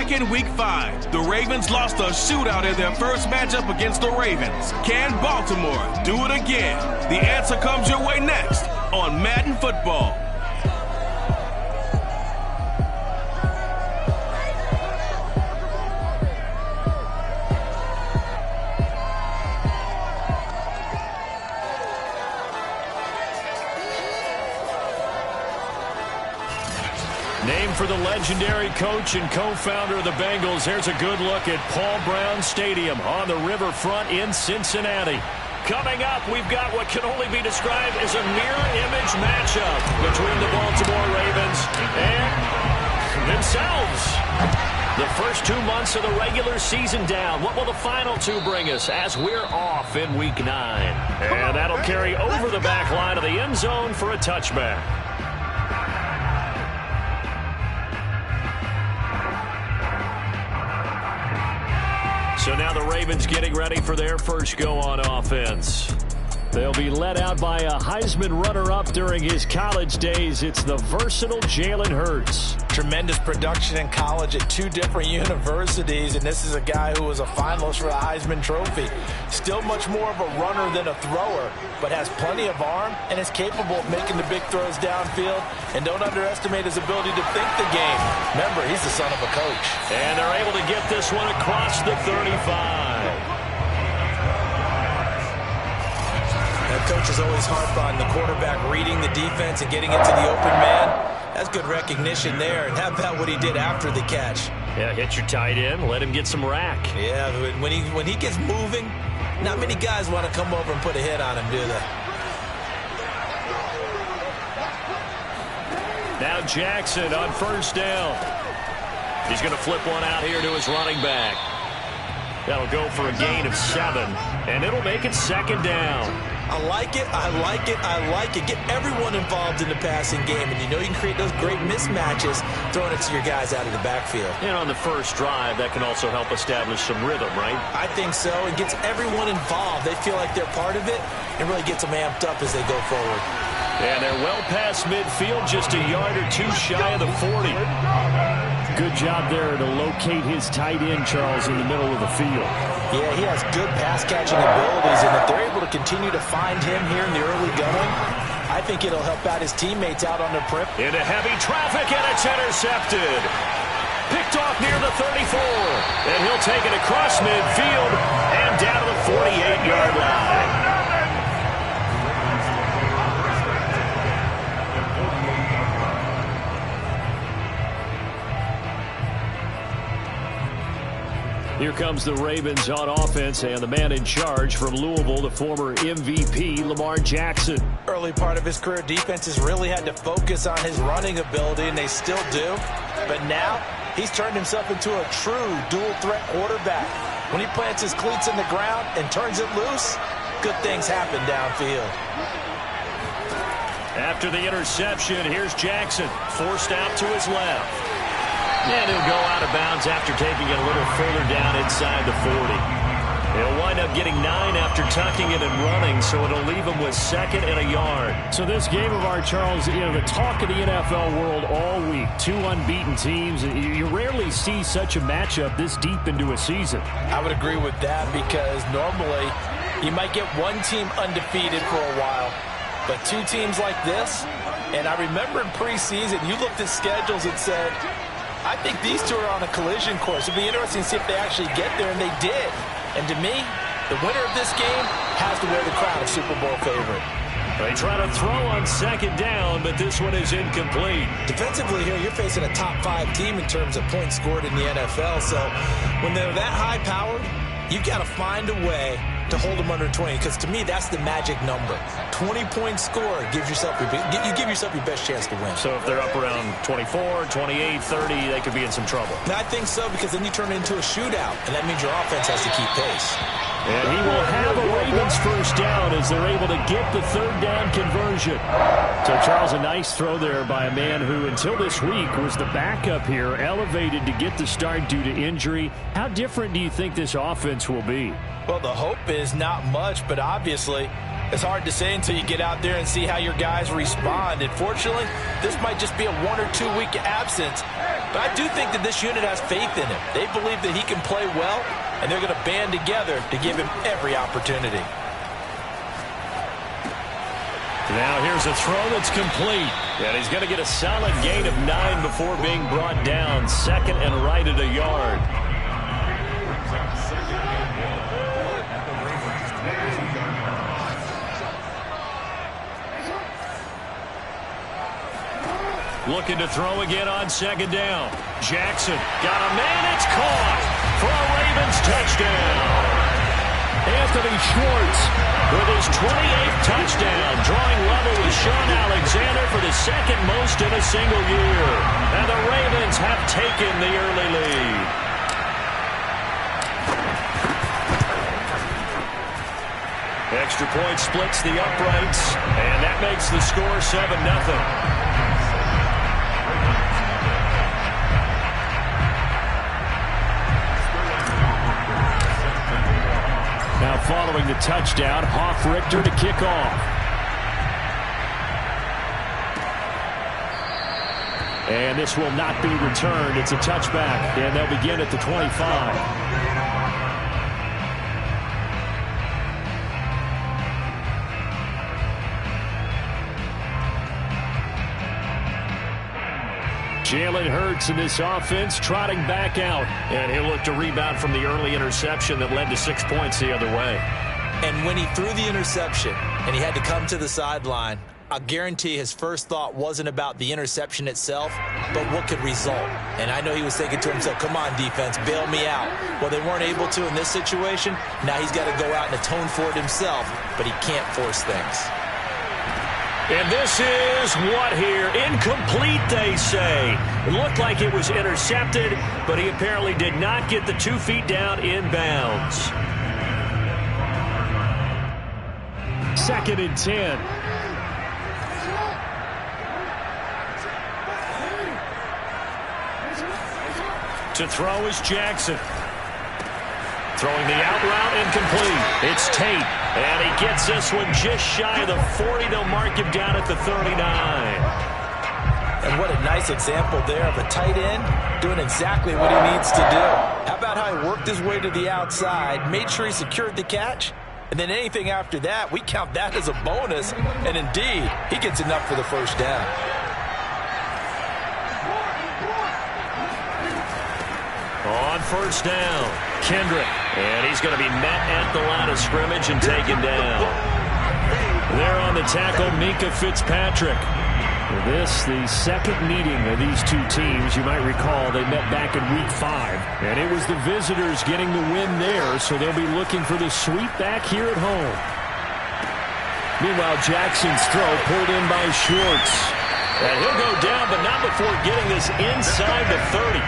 back in Week 5. The Ravens lost a shootout in their first matchup against the Ravens. Can Baltimore do it again? The answer comes your way next on Madden Football. Named for the legendary coach and co-founder of the Bengals, here's a good look at Paul Brown Stadium on the riverfront in Cincinnati. Coming up, we've got what can only be described as a mirror image matchup between the Baltimore Ravens and themselves. The first 2 months of the regular season down. What will the final two bring us as we're off in Week 9? And that'll carry over the back line of the end zone for a touchback. So now the Ravens getting ready for their first go on offense. They'll be led out by a Heisman runner-up during his college days. It's the versatile Jalen Hurts. Tremendous production in college at 2 different universities, and this is a guy who was a finalist for the Heisman Trophy. Still much more of a runner than a thrower, but has plenty of arm and is capable of making the big throws downfield. And don't underestimate his ability to think the game. Remember, he's the son of a coach. And they're able to get this one across the 35. Coach is always harp on the quarterback reading the defense and getting it to the open man. That's good recognition there. And how about what he did after the catch? Yeah, hit your tight end, let him get some rack. Yeah, when he gets moving, not many guys want to come over and put a hit on him, do they? Now Jackson on first down. He's going to flip one out here to his running back. That'll go for a gain of 7, and it'll make it second down. I like it, I like it, I like it. Get everyone involved in the passing game, and you know you can create those great mismatches throwing it to your guys out of the backfield. And on the first drive, that can also help establish some rhythm, right? I think so. It gets everyone involved. They feel like they're part of it, and really gets them amped up as they go forward. And they're well past midfield, just a yard or 2 shy of the 40. Good job there to locate his tight end, Charles, in the middle of the field. Yeah, he has good pass-catching abilities, and if they're able to continue to find him here in the early going, I think it'll help out his teammates out on the prep. Into heavy traffic, and it's intercepted. Picked off near the 34, and he'll take it across midfield and down to the 48-yard line. Here comes the Ravens on offense, and the man in charge from Louisville, the former MVP, Lamar Jackson. Early part of his career, defenses really had to focus on his running ability, and they still do. But now, he's turned himself into a true dual-threat quarterback. When he plants his cleats in the ground and turns it loose, good things happen downfield. After the interception, here's Jackson, forced out to his left. And he'll go out of bounds after taking it a little further down inside the 40. He'll wind up getting 9 after tucking it and running, so it'll leave him with 2nd and a yard. So this game of our, Charles, you know, the talk of the NFL world all week. 2 unbeaten teams. You rarely see such a matchup this deep into a season. I would agree with that because normally you might get one team undefeated for a while, but 2 teams like this, and I remember in preseason you looked at schedules and said, I think these 2 are on a collision course. It'll be interesting to see if they actually get there, and they did. And to me, the winner of this game has to wear the crown of Super Bowl favorite. They try to throw on 2nd down, but this one is incomplete. Defensively here, you're facing a top 5 team in terms of points scored in the NFL. So when they're that high-powered, you've got to find a way to hold them under 20, because to me, that's the magic number. 20-point score gives yourself you give yourself your best chance to win. So if they're up around 24, 28, 30, they could be in some trouble. I think so, because then you turn it into a shootout, and that means your offense has to keep pace. And he will have a Ravens first down as they're able to get the 3rd down conversion. So, Charles, a nice throw there by a man who, until this week, was the backup here, elevated to get the start due to injury. How different do you think this offense will be? Well, the hope is not much, but obviously It's hard to say until you get out there and see how your guys respond. And fortunately, this might just be a 1 or 2 week absence. But I do think that this unit has faith in him. They believe that he can play well, and they're going to band together to give him every opportunity. Now here's a throw that's complete. And he's going to get a solid gain of 9 before being brought down. Second and right at a yard. Looking to throw again on second down. Jackson got a man. It's caught for a Ravens touchdown. Anthony Schwartz with his 28th touchdown, drawing level with Sean Alexander for the second most in a single year. And the Ravens have taken the early lead. Extra point splits the uprights, and that makes the score 7-0. Now following the touchdown, Hoff-Richter to kick off. And this will not be returned. It's a touchback, and they'll begin at the 25. Jalen Hurts in this offense trotting back out. And he'll look to rebound from the early interception that led to 6 points the other way. And when he threw the interception and he had to come to the sideline, I guarantee his first thought wasn't about the interception itself, but what could result. And I know he was thinking to himself, come on, defense, bail me out. Well, they weren't able to in this situation. Now he's got to go out and atone for it himself, but he can't force things. And this is what here? Incomplete, they say. It looked like it was intercepted, but he apparently did not get the 2 feet down in bounds. 2nd and 10. To throw is Jackson. Throwing the out route, incomplete. It's Tate, and he gets this one just shy of the 40. They'll mark him down at the 39. And what a nice example there of a tight end doing exactly what he needs to do. How about how he worked his way to the outside, made sure he secured the catch, and then anything after that, we count that as a bonus. And indeed, he gets enough for the first down. On first down, Kendrick. And he's going to be met at the line of scrimmage and taken down. There on the tackle, Minkah Fitzpatrick. This, the second meeting of these two teams. You might recall they met back in Week 5. And it was the visitors getting the win there, so they'll be looking for the sweep back here at home. Meanwhile, Jackson's throw pulled in by Schwartz. And he'll go down, but not before getting this inside the 30.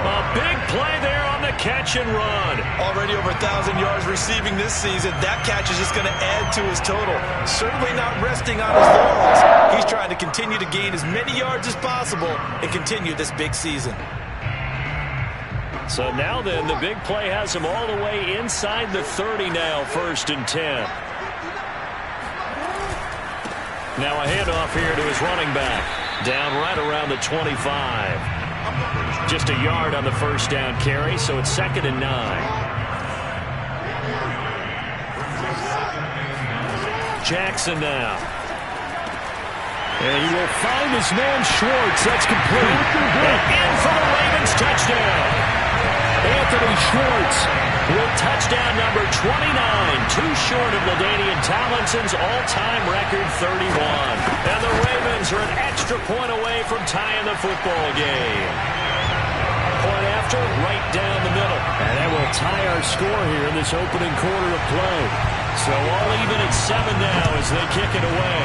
A big play there on the catch and run. Already over 1,000 yards receiving this season. That catch is just going to add to his total. Certainly not resting on his laurels. He's trying to continue to gain as many yards as possible and continue this big season. So now then, the big play has him all the way inside the 30 now, 1st and 10. Now a handoff here to his running back. Down right around the 25. Just a yard on the first down carry, so it's 2nd and 9. Jackson now. And he will find his man Schwartz. That's complete. And in for the Ravens touchdown. Anthony Schwartz with touchdown number 29. Too short of LaDainian Tomlinson's all-time record 31. And the Ravens are an extra point away from tying the football game. Point after, right down the middle. And that will tie our score here in this opening quarter of play. So all even at 7 now as they kick it away.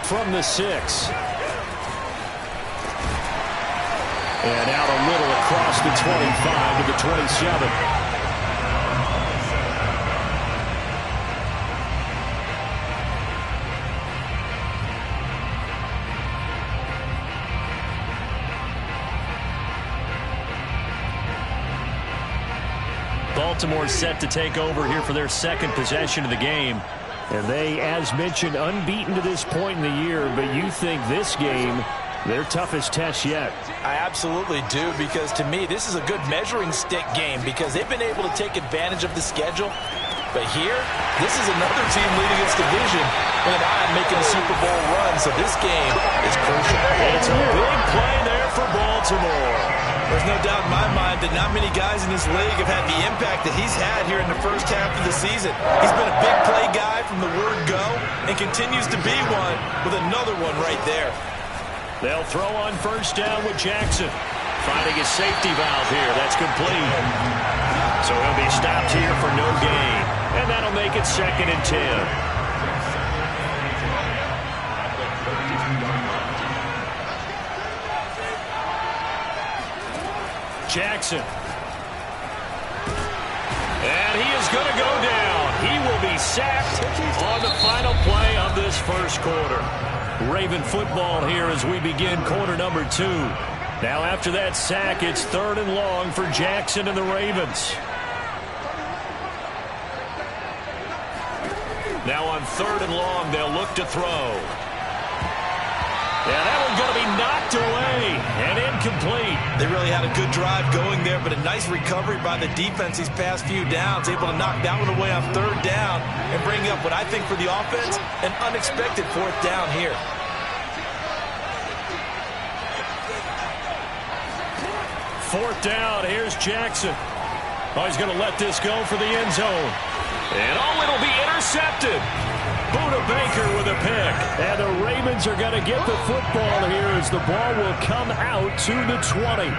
From the 6. And out a little across the 25 to the 27. Baltimore set to take over here for their second possession of the game. And they, as mentioned, unbeaten to this point in the year, but you think this game, their toughest test yet? I absolutely do, because to me, this is a good measuring stick game because they've been able to take advantage of the schedule. But here, this is another team leading its division with an eye on making a Super Bowl run, so this game is crucial. It's a big play there for Baltimore. There's no doubt in my mind that not many guys in this league have had the impact that he's had here in the first half of the season. He's been a big play guy from the word go and continues to be one with another one right there. They'll throw on first down with Jackson. Finding his safety valve here. That's complete. So he'll be stopped here for no gain. And that'll make it 2nd and 10. Jackson. And he is going to go down. He will be sacked on the final play of this first quarter. Raven football here as we begin quarter number 2. Now after that sack, it's 3rd and long for Jackson and the Ravens. Now on 3rd and long, they'll look to throw. Yeah, that one's going to be knocked away and incomplete. They really had a good drive going there, but a nice recovery by the defense these past few downs, able to knock that one away on 3rd down and bring up what I think for the offense, an unexpected 4th down here. Fourth down, here's Jackson. Oh, he's going to let this go for the end zone. And oh, it'll be intercepted. Buda Baker with a pick. And the Ravens are going to get the football here as the ball will come out to the 20.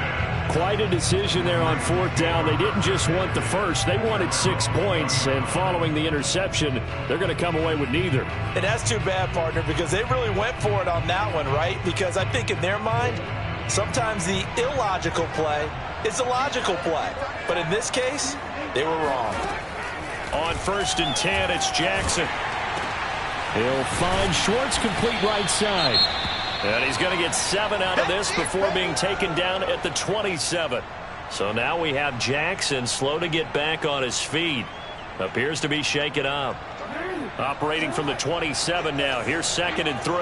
Quite a decision there on 4th down. They didn't just want the first. They wanted 6 points. And following the interception, they're going to come away with neither. And that's too bad, partner, because they really went for it on that one, right? Because I think in their mind, sometimes the illogical play is a logical play. But in this case, they were wrong. On 1st and 10, it's Jackson. He'll find Schwartz complete right side. And he's going to get 7 out of this before being taken down at the 27. So now we have Jackson slow to get back on his feet. Appears to be shaken up. Operating from the 27 now. Here's 2nd and 3.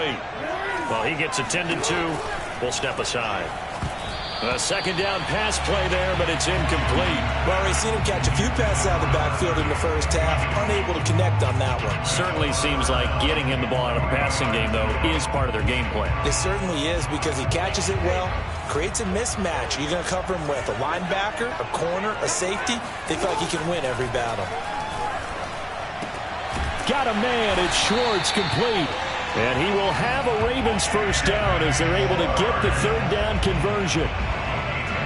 Well, he gets attended to. We'll step aside. A 2nd down pass play there, but it's incomplete. Well, we've seen him catch a few passes out of the backfield in the first half. Unable to connect on that one. Certainly seems like getting him the ball out of the passing game, though, is part of their game plan. It certainly is because he catches it well, creates a mismatch. You're going to cover him with a linebacker, a corner, a safety. They feel like he can win every battle. Got a man. It's Schwartz complete. And he will have a Ravens first down as they're able to get the 3rd down conversion.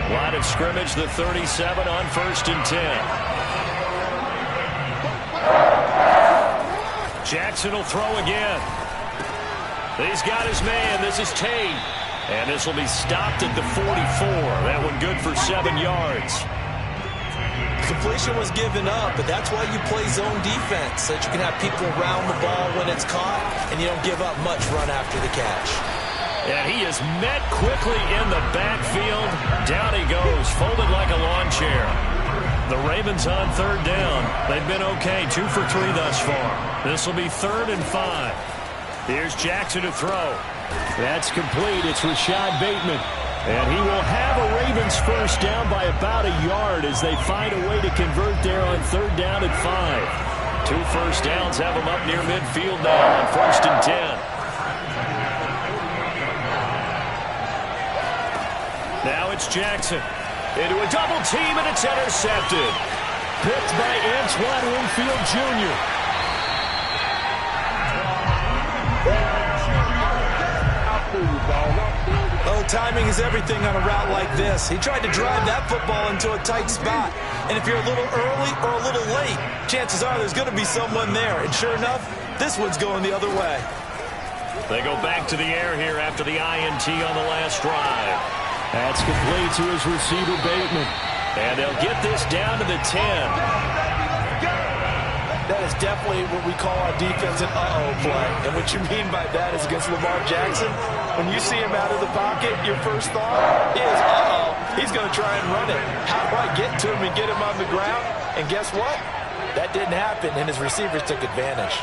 Line of scrimmage, the 37 on 1st and 10. Jackson will throw again. He's got his man. This is Tate. And this will be stopped at the 44. That one good for 7 yards. Completion was given up, but that's why you play zone defense, so that you can have people around the ball when it's caught, and you don't give up much run after the catch. And he is met quickly in the backfield. Down he goes, folded like a lawn chair. The Ravens on 3rd down. They've been okay, 2 for 3 thus far. This will be 3rd and 5. Here's Jackson to throw. That's complete. It's Rashad Bateman. And he will have a Ravens first down by about a yard as they find a way to convert there on 3rd down and 5. 2 first downs have them up near midfield now on 1st and 10. Now it's Jackson into a double team, and it's intercepted. Picked by Antoine Winfield Jr. Oh, timing is everything on a route like this. He tried to drive that football into a tight spot. And if you're a little early or a little late, chances are there's going to be someone there. And sure enough, this one's going the other way. They go back to the air here after the INT on the last drive. That's complete to his receiver, Bateman. And they'll get this down to the 10. That is definitely what we call our defense an uh-oh play. And what you mean by that is against Lamar Jackson, when you see him out of the pocket, your first thought is, uh-oh, he's going to try and run it. How do I get to him and get him on the ground? And guess what? That didn't happen, and his receivers took advantage.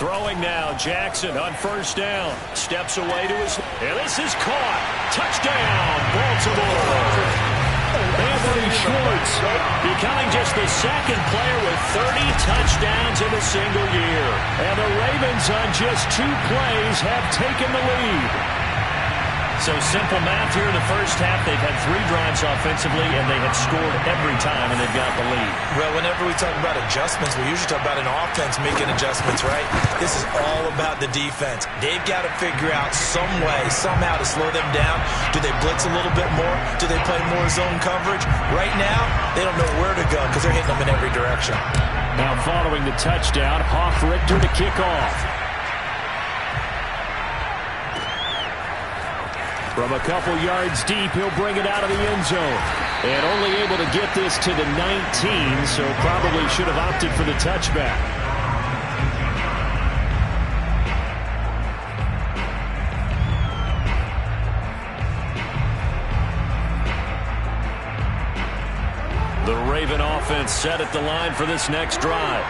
Throwing now, Jackson on first down. Steps away to his... And this is caught. Touchdown, Baltimore. Anthony Schwartz becoming just the second player with 30 touchdowns in a single year. And the Ravens on just 2 plays have taken the lead. So simple math here in the first half. They've had 3 drives offensively, and they have scored every time, and they've got the lead. Well, whenever we talk about adjustments, we usually talk about an offense making adjustments, right? This is all about the defense. They've got to figure out some way, somehow to slow them down. Do they blitz a little bit more? Do they play more zone coverage? Right now, they don't know where to go because they're hitting them in every direction. Now following the touchdown, Richter to kick off. From a couple yards deep, he'll bring it out of the end zone. And only able to get this to the 19, so probably should have opted for the touchback. The Raven offense set at the line for this next drive.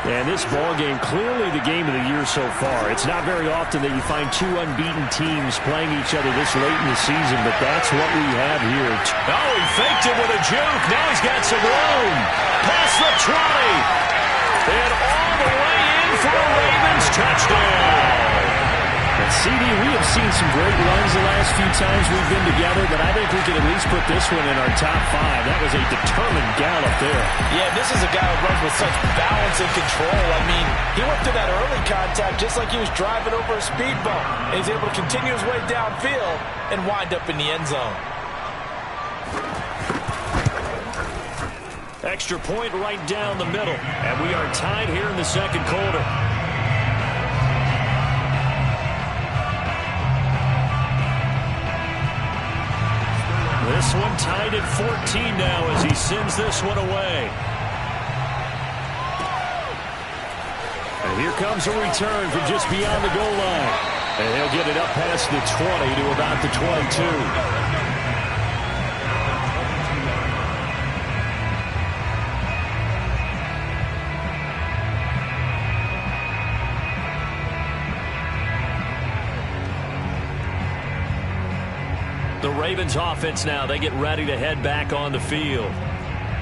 And this ball game, clearly the game of the year so far. It's not very often that you find 2 unbeaten teams playing each other this late in the season, but that's what we have here. Oh, he faked it with a juke. Now he's got some room. Past the 20. And all the way in for a Ravens touchdown. And CD, we have seen some great runs the last few times we've been together, but I think we can at least put this one in our top 5. That was a determined gallop there. Yeah, this is a guy who runs with such balance and control. I mean, he went through that early contact just like he was driving over a speed bump. And he's able to continue his way downfield and wind up in the end zone. Extra point right down the middle. And we are tied here in the second quarter. This one tied at 14 now as he sends this one away. And here comes a return from just beyond the goal line. And he'll get it up past the 20 to about the 22. The Ravens offense now, they get ready to head back on the field.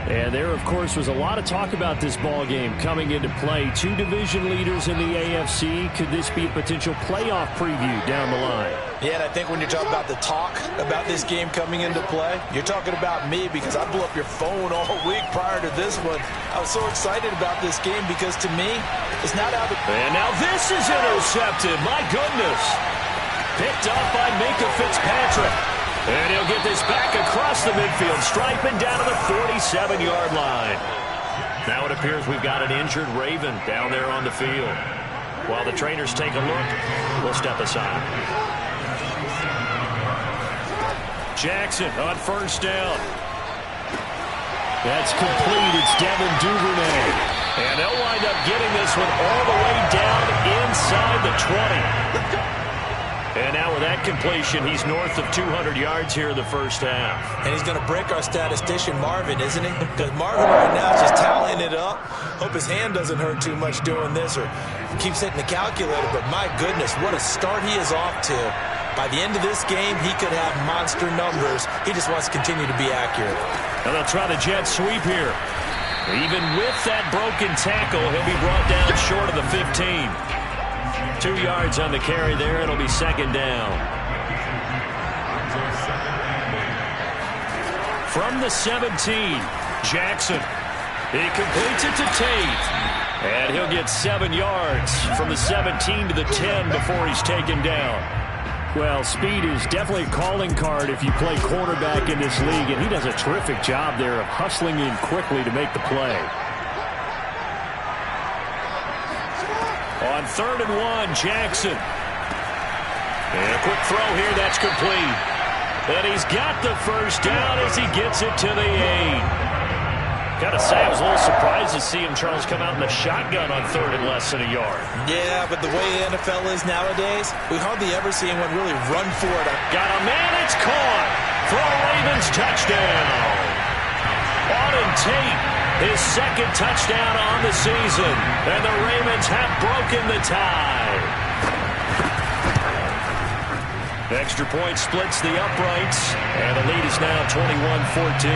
And there, of course, was a lot of talk about this ball game coming into play. 2 division leaders in the AFC. Could this be a potential playoff preview down the line? Yeah, and I think when you talk about the talk about this game coming into play, you're talking about me because I blew up your phone all week prior to this one. I was so excited about this game because, to me, it's not out of... And now this is intercepted. My goodness. Picked up by Minka Fitzpatrick. And he'll get this back across the midfield, striping down to the 47-yard line. Now it appears we've got an injured Raven down there on the field. While the trainers take a look, we'll step aside. Jackson on first down. That's complete. It's Devin Duvernay. And they'll wind up getting this one all the way down inside the 20. And now with that completion, he's north of 200 yards here in the first half. And he's going to break our statistician, Marvin, isn't he? Because Marvin right now is just tallying it up. Hope his hand doesn't hurt too much doing this or keeps hitting the calculator. But my goodness, what a start he is off to. By the end of this game, he could have monster numbers. He just wants to continue to be accurate. And they'll try the jet sweep here. Even with that broken tackle, he'll be brought down short of the 15. 2 yards on the carry there. It'll be second down. From the 17, Jackson. He completes it to Tate. And he'll get 7 yards from the 17 to the 10 before he's taken down. Well, speed is definitely a calling card if you play quarterback in this league, and he does a terrific job there of hustling in quickly to make the play. On 3rd and 1, Jackson. And a quick throw here, that's complete. And he's got the first down as he gets it to the 8. Got to say, I was a little surprised to see him, Charles, come out in the shotgun on 3rd and less than a yard. Yeah, but the way the NFL is nowadays, we hardly ever see anyone really run for it. Got a man, it's caught for a Ravens touchdown. Auden Tate, his second touchdown on the season. And the Ravens have broken the tie. Extra point splits the uprights, and the lead is now 21-14.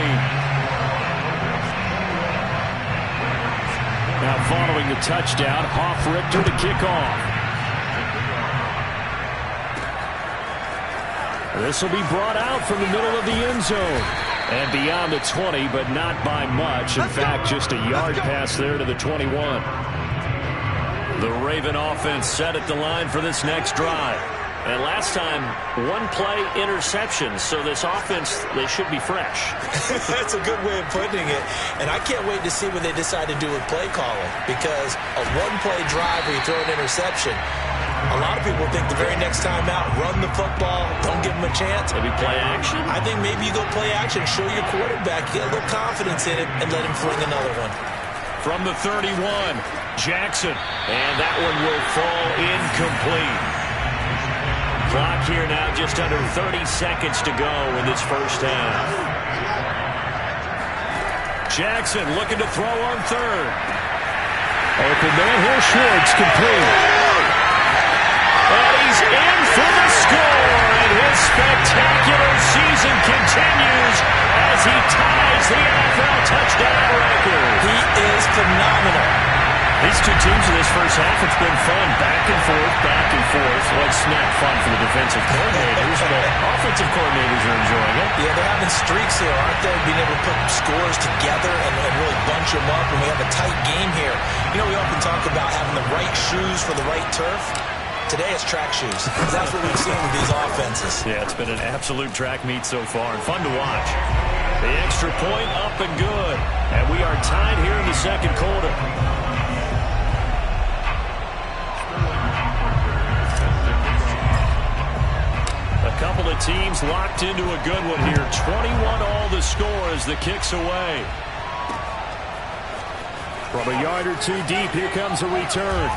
Now following the touchdown, Hofrichter to kick off. This will be brought out from the middle of the end zone. And beyond the 20, but not by much. In fact, just a yard pass there to the 21. The Raven offense set at the line for this next drive. And last time, one play interception. So this offense, they should be fresh. That's a good way of putting it. And I can't wait to see what they decide to do with play calling. Because a one-play drive where you throw an interception, a lot of people think the very next time out, run the football, don't give them a chance. Maybe play action? I think maybe you go play action, show your quarterback, get a little confidence in it, and let him fling another one. From the 31, Jackson. And that one will fall incomplete. Clock here now just under 30 seconds to go in this first half. Jackson looking to throw on third. Open man here, Schwartz, complete. And he's in for the score, and his spectacular season continues as he ties the NFL touchdown record. He is phenomenal. These two teams in this first half, it's been fun. Back and forth, back and forth. Well, it's not fun for the defensive coordinators, but offensive coordinators are enjoying it. Yeah, they're having streaks here, aren't they? Being able to put scores together and really bunch them up, and we have a tight game here. You know, we often talk about having the right shoes for the right turf. Today it's track shoes. That's what we've seen with these offenses. Yeah, it's been an absolute track meet so far, and fun to watch. The extra point up and good, and we are tied here in the second quarter. A couple of teams locked into a good one here. 21 all the score as the kick's away. From a yard or two deep, here comes a return.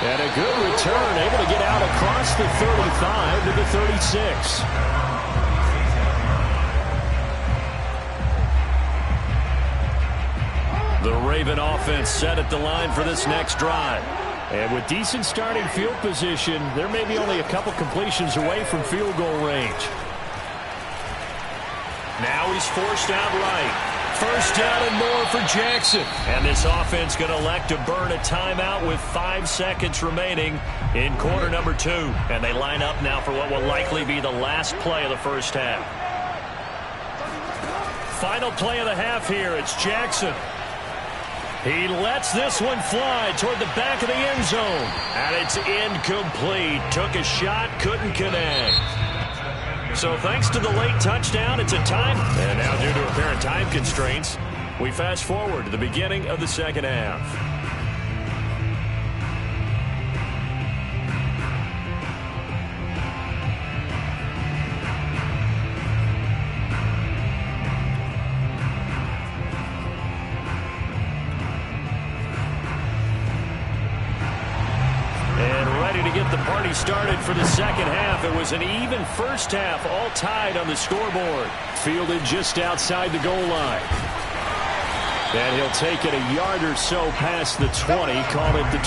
And a good return, able to get out across the 35 to the 36. The Raven offense set at the line for this next drive. And with decent starting field position, there may be only a couple completions away from field goal range. Now he's forced out right. First down and more for Jackson. And this offense going to elect to burn a timeout with 5 seconds remaining in quarter number 2. And they line up now for what will likely be the last play of the first half. Final play of the half here. It's Jackson. He lets this one fly toward the back of the end zone. And it's incomplete. Took a shot, couldn't connect. So thanks to the late touchdown, it's a time. And now due to apparent time constraints, we fast forward to the beginning of the second half. Get the party started for the second half. It was an even first half, all tied on the scoreboard. Fielded just outside the goal line. And he'll take it a yard or so past the 20, call it the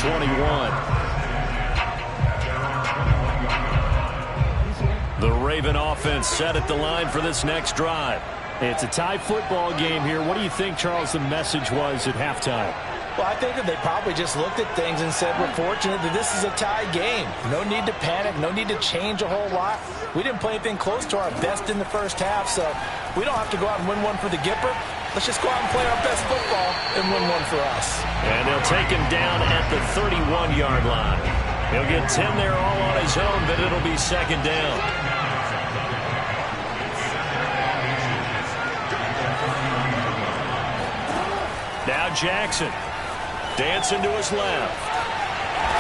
21. The Raven offense set at the line for this next drive. It's a tie football game here. What do you think, Charles, the message was at halftime? Well, I think that they probably just looked at things and said, we're fortunate that this is a tie game. No need to panic, no need to change a whole lot. We didn't play anything close to our best in the first half, so we don't have to go out and win one for the Gipper. Let's just go out and play our best football and win one for us. And they'll take him down at the 31-yard line. He'll get 10 there all on his own, but it'll be second down. Now Jackson. Dancing to his left.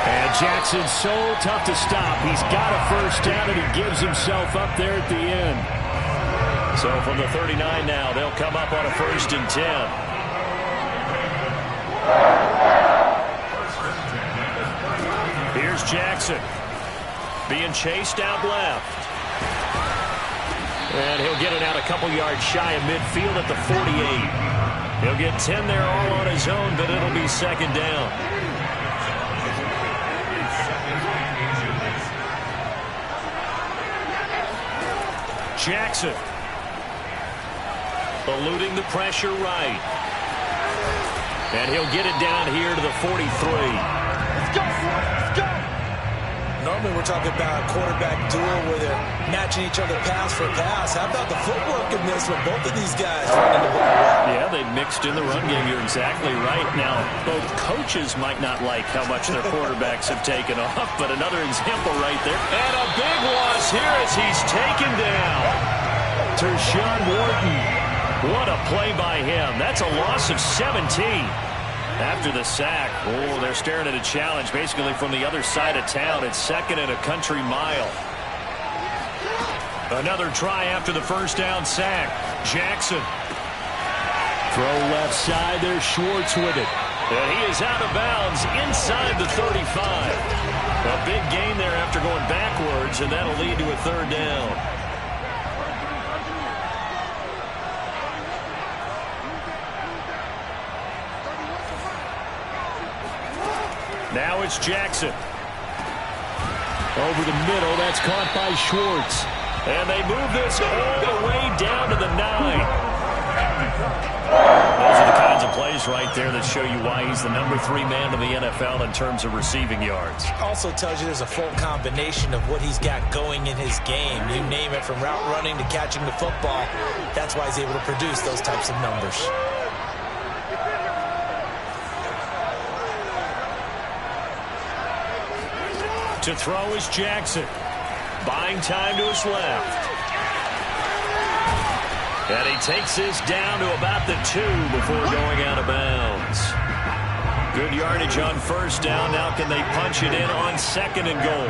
And Jackson's so tough to stop. He's got a first down, and he gives himself up there at the end. So from the 39 now, they'll come up on a 1st and 10. Here's Jackson. Being chased out left. And he'll get it out a couple yards shy of midfield at the 48. He'll get 10 there all on his own, but it'll be second down. Jackson. Eluding the pressure right. And he'll get it down here to the 43. Let's go! Let's go! Normally we're talking about a quarterback duel where they're matching each other pass for pass. How about the footwork in this with both of these guys running the ball well? Yeah, they mixed in the run game. You're exactly right. Now, both coaches might not like how much their quarterbacks have taken off, but another example right there. And a big loss here as he's taken down. Tershawn Wharton. What a play by him. That's a loss of 17. After the sack, oh, they're staring at a challenge basically from the other side of town. It's second and a country mile. Another try after the first down sack. Jackson. Throw left side. There's Schwartz with it. And he is out of bounds inside the 35. A big gain there after going backwards, and that'll lead to a third down. Now it's Jackson. Over the middle, that's caught by Schwartz. And they move this all the way down to the 9. Those are the kinds of plays right there that show you why he's the number 3 man in the NFL in terms of receiving yards. Also tells you there's a full combination of what he's got going in his game. You name it, from route running to catching the football. That's why he's able to produce those types of numbers. To throw is Jackson. Buying time to his left. And he takes this down to about the 2 before going out of bounds. Good yardage on first down. Now can they punch it in on second and goal?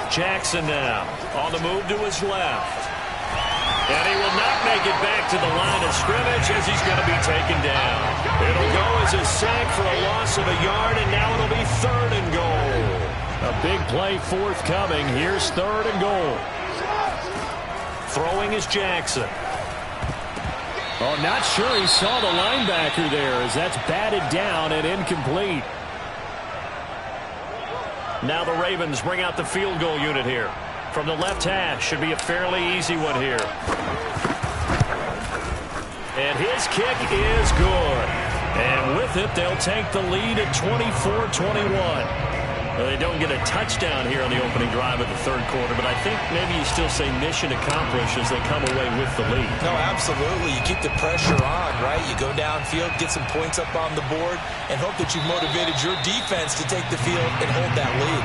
Jackson now on the move to his left. And he will not make it back to the line of scrimmage as he's going to be taken down. It'll go as a sack for a loss of a yard, and now it'll be third and goal. A big play forthcoming. Here's third and goal. Throwing is Jackson. Oh, not sure he saw the linebacker there as that's batted down and incomplete. Now the Ravens bring out the field goal unit here. From the left hash, should be a fairly easy one here. And his kick is good. And with it, they'll take the lead at 24-21. Well, they don't get a touchdown here on the opening drive of the third quarter, but I think maybe you still say mission accomplished as they come away with the lead. No, absolutely. You keep the pressure on, right? You go downfield, get some points up on the board, and hope that you've motivated your defense to take the field and hold that lead.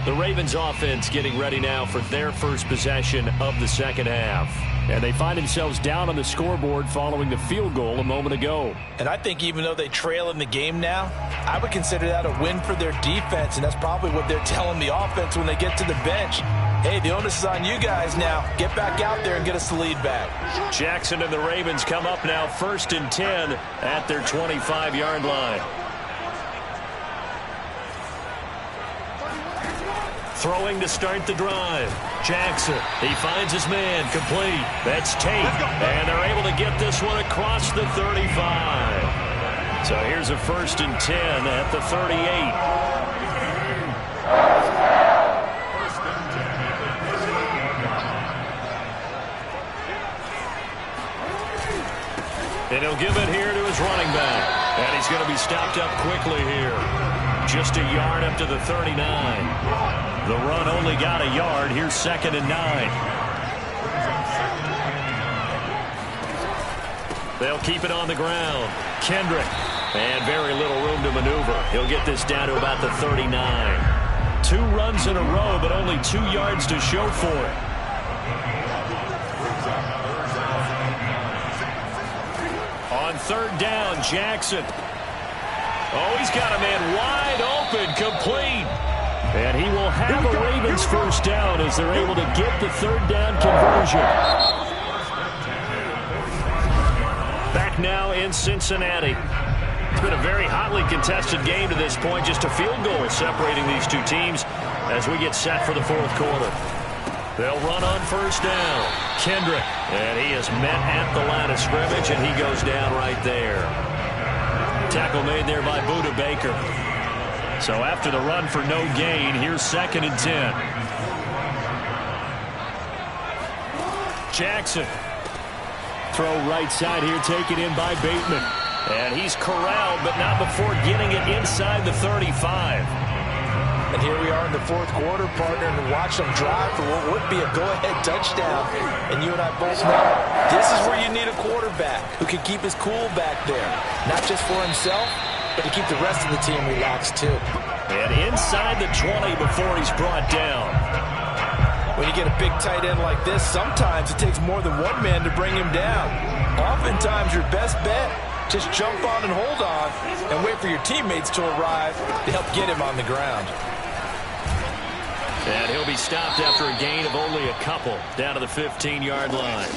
The Ravens offense getting ready now for their first possession of the second half. And they find themselves down on the scoreboard following the field goal a moment ago. And I think even though they trail in the game now, I would consider that a win for their defense, and that's probably what they're telling the offense when they get to the bench. Hey, the onus is on you guys now. Get back out there and get us the lead back. Jackson and the Ravens come up now 1st and 10 at their 25-yard line. Throwing to start the drive. Jackson, he finds his man, complete. That's Tate, and they're able to get this one across the 35. So here's a 1st and 10 at the 38. And he'll give it here to his running back. And he's going to be stopped up quickly here. Just a yard up to the 39. The run only got a yard. Here's 2nd and 9. They'll keep it on the ground. Kendrick. And very little room to maneuver. He'll get this down to about the 39. 2 runs in a row, but only 2 yards to show for it. On 3rd down, Jackson. Oh, he's got a man wide open, complete. And he will have a Ravens first down as they're able to get the third down conversion. Back now in Cincinnati. It's been a very hotly contested game to this point. Just a field goal separating these two teams as we get set for the fourth quarter. They'll run on first down. Kendrick. And he is met at the line of scrimmage, and he goes down right there. Tackle made there by Budda Baker. So after the run for no gain, here's 2nd and 10. Jackson. Throw right side here, taken in by Bateman. And he's corralled, but not before getting it inside the 35. And here we are in the fourth quarter, partner, and watch them drive for what would be a go-ahead touchdown. And you and I both know this is where you need a quarterback who can keep his cool back there. Not just for himself, but to keep the rest of the team relaxed too. And inside the 20 before he's brought down. When you get a big tight end like this, sometimes it takes more than one man to bring him down. Oftentimes your best bet, just jump on and hold on and wait for your teammates to arrive to help get him on the ground. And he'll be stopped after a gain of only a couple down to the 15-yard line.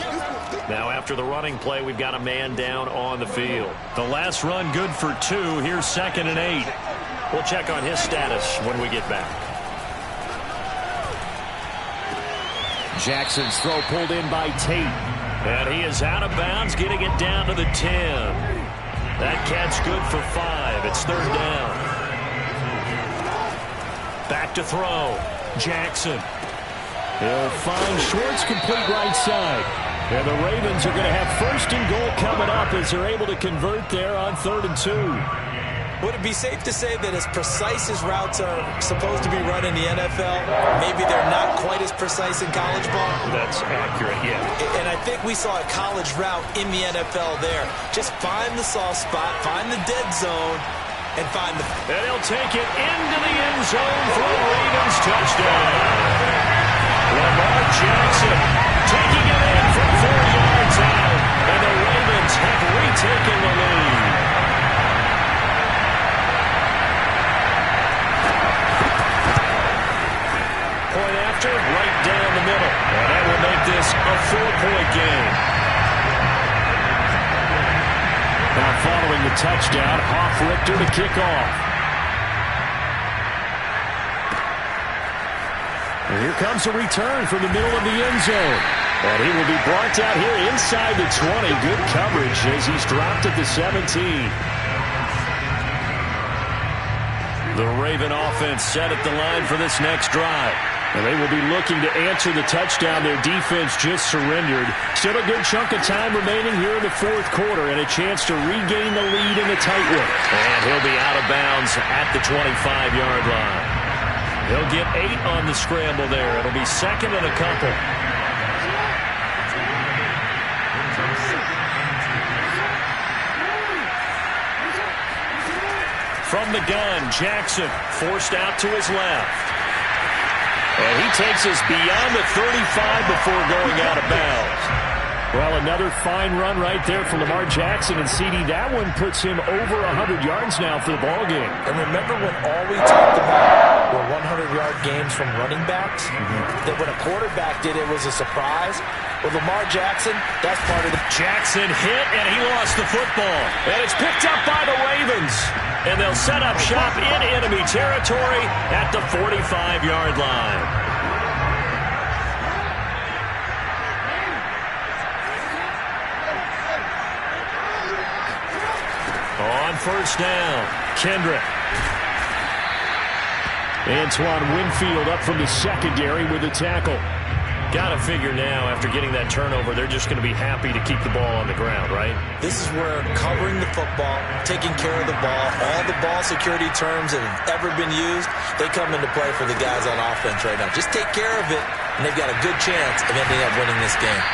Now after the running play, we've got a man down on the field. The last run good for 2. Here's 2nd and 8. We'll check on his status when we get back. Jackson's throw pulled in by Tate. And he is out of bounds, getting it down to the 10. That catch good for 5. It's 3rd down. Back to throw. Jackson. He'll find Schwartz, complete right side. And the Ravens are going to have 1st and goal coming up as they're able to convert there on 3rd and 2. Would it be safe to say that as precise as routes are supposed to be run in the NFL, maybe they're not quite as precise in college ball? That's accurate, yeah. And I think we saw a college route in the NFL there. Just find the soft spot, find the dead zone, and find the... And he'll take it into the end zone for a Ravens touchdown. Lamar Jackson taking it in from 4 yards out, and the Ravens have retaken the lead. Point after, right down the middle. And that will make this a 4-point game. Now following the touchdown, Hoff-Richter to kick off. And here comes a return from the middle of the end zone. And he will be brought down here inside the 20. Good coverage as he's dropped at the 17. The Raven offense set at the line for this next drive. And they will be looking to answer the touchdown their defense just surrendered. Still a good chunk of time remaining here in the fourth quarter and a chance to regain the lead in the tight one. And he'll be out of bounds at the 25-yard line. He'll get 8 on the scramble there. It'll be 2nd and a couple. From the gun, Jackson forced out to his left. And he takes us beyond the 35 before going out of bounds. Well, another fine run right there from Lamar Jackson, and CD, that one puts him over 100 yards now for the ball game. And remember when all we talked about were 100-yard games from running backs? That when a quarterback did it was a surprise? With Lamar Jackson, that's part of the... Jackson hit, and he lost the football. And it's picked up by the Ravens. And they'll set up shop in enemy territory at the 45-yard line. On first down, Kendrick. Antoine Winfield up from the secondary with a tackle. Got to figure now, after getting that turnover, they're just going to be happy to keep the ball on the ground, right? This is where covering the football, taking care of the ball, all the ball security terms that have ever been used, they come into play for the guys on offense right now. Just take care of it, and they've got a good chance of ending up winning this game.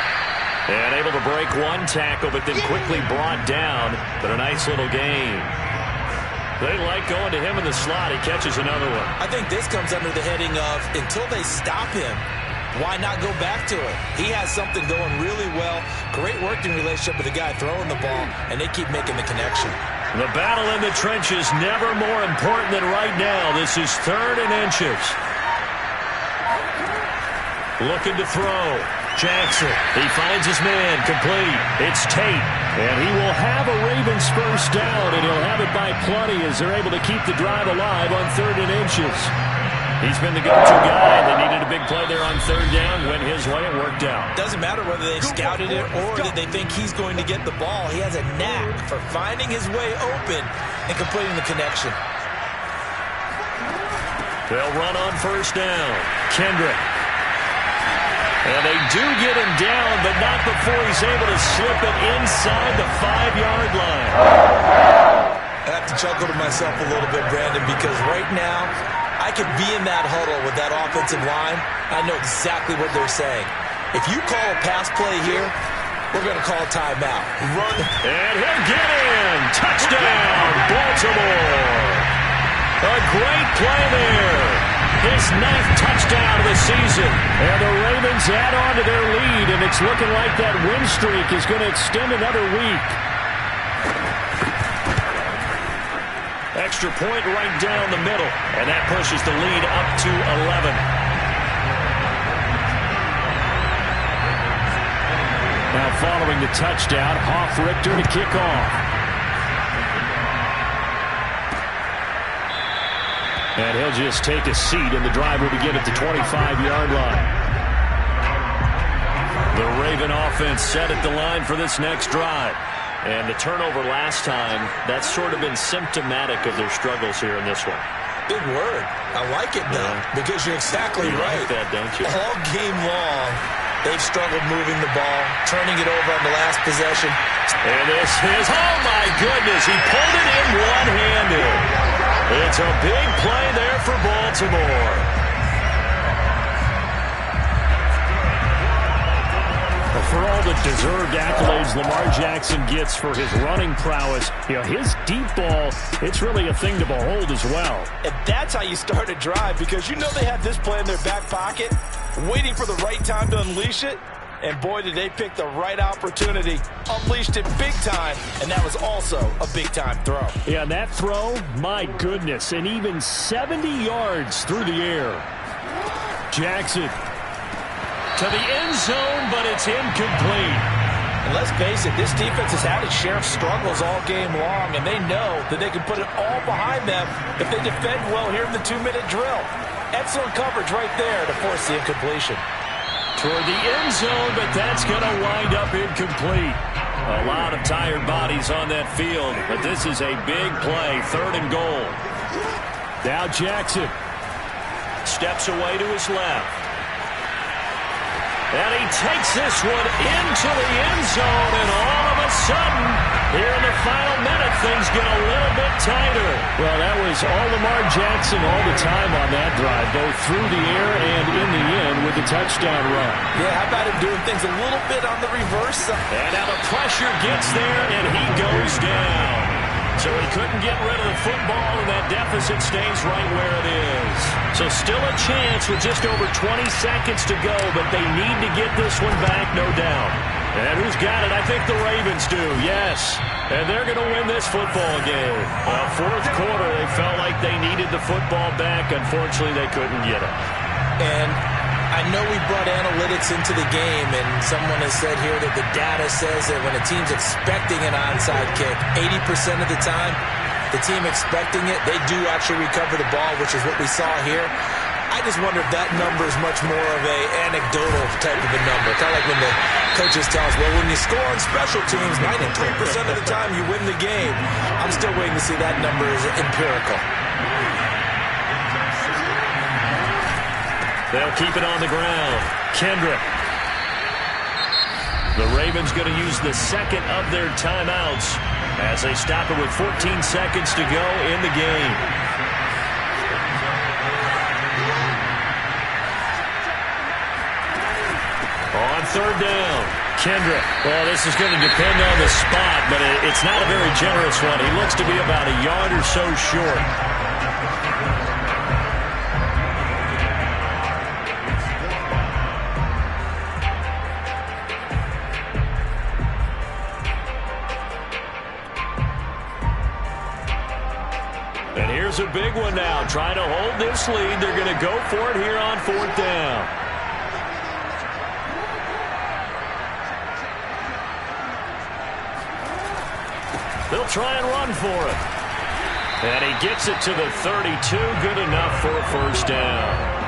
And able to break one tackle, but then quickly brought down. But a nice little gain. They like going to him in the slot. He catches another one. I think this comes under the heading of, until they stop him, why not go back to it? He has something going really well. Great working relationship with the guy throwing the ball, and they keep making the connection. The battle in the trenches never more important than right now. This is 3rd and inches. Looking to throw. Jackson, he finds his man, complete. It's Tate, and he will have a Ravens first down, and he'll have it by plenty as they're able to keep the drive alive on 3rd and inches. He's been the go-to guy. They needed a big play there on 3rd down. Went his way. It worked out. Doesn't matter whether they scouted it or that they think he's going to get the ball. He has a knack for finding his way open and completing the connection. They'll run on first down. Kendrick. And they do get him down, but not before he's able to slip it inside the 5-yard line. I have to chuckle to myself a little bit, Brandon, because right now I could be in that huddle with that offensive line. I know exactly what they're saying. If you call a pass play here, we're going to call a timeout. Run. And he'll get in. Touchdown, Baltimore. A great play there. His 9th touchdown of the season. And the Ravens add on to their lead, and it's looking like that win streak is going to extend another week. Extra point right down the middle, and that pushes the lead up to 11. Now following the touchdown, Hoff-Richter to kick off. And he'll just take a seat, and the drive will begin at the 25-yard line. The Raven offense set at the line for this next drive. And the turnover last time, that's sort of been symptomatic of their struggles here in this one. Big word. I like it, though, because you're exactly right. You like that, don't you? All game long, they've struggled moving the ball, turning it over on the last possession. And this is, oh my goodness, he pulled it in one-handed. It's a big play there for Baltimore. For all the deserved accolades Lamar Jackson gets for his running prowess, his deep ball, it's really a thing to behold as well. And that's how you start a drive, because you know they have this play in their back pocket, waiting for the right time to unleash it. And boy, did they pick the right opportunity. Unleashed it big time, and that was also a big-time throw. Yeah, that throw, my goodness, and even 70 yards through the air. Jackson to the end zone, but it's incomplete. And let's face it, this defense has had its share of struggles all game long, and they know that they can put it all behind them if they defend well here in the 2-minute drill. Excellent coverage right there to force the incompletion. Toward the end zone, but that's going to wind up incomplete. A lot of tired bodies on that field, but this is a big play, 3rd and goal. Now Jackson steps away to his left. And he takes this one into the end zone, and all of a sudden, here in the final minute, things get a little bit tighter. Well, that was all Lamar Jackson all the time on that drive, both through the air and in the end with the touchdown run. Yeah, how about him doing things a little bit on the reverse side? And now the pressure gets there, and he goes down. So he couldn't get rid of the football, and that deficit stays right where it is. So still a chance with just over 20 seconds to go, but they need to get this one back, no doubt. And who's got it? I think the Ravens do, yes. And they're going to win this football game. Well, 4th quarter, they felt like they needed the football back. Unfortunately, they couldn't get it. And I know we brought analytics into the game, and someone has said here that the data says that when a team's expecting an onside kick, 80% of the time, the team expecting it, they do actually recover the ball, which is what we saw here. I just wonder if that number is much more of a anecdotal type of a number. Kind of like when the coaches tell us, well, when you score on special teams, 93% of the time you win the game. I'm still waiting to see that number is empirical. They'll keep it on the ground. Kendrick. The Ravens going to use the second of their timeouts as they stop it with 14 seconds to go in the game. On 3rd down, Kendrick. Well, this is going to depend on the spot, but it's not a very generous one. He looks to be about a yard or so short. And here's a big one now. Trying to hold this lead. They're going to go for it here on 4th down. They'll try and run for it. And he gets it to the 32. Good enough for a first down.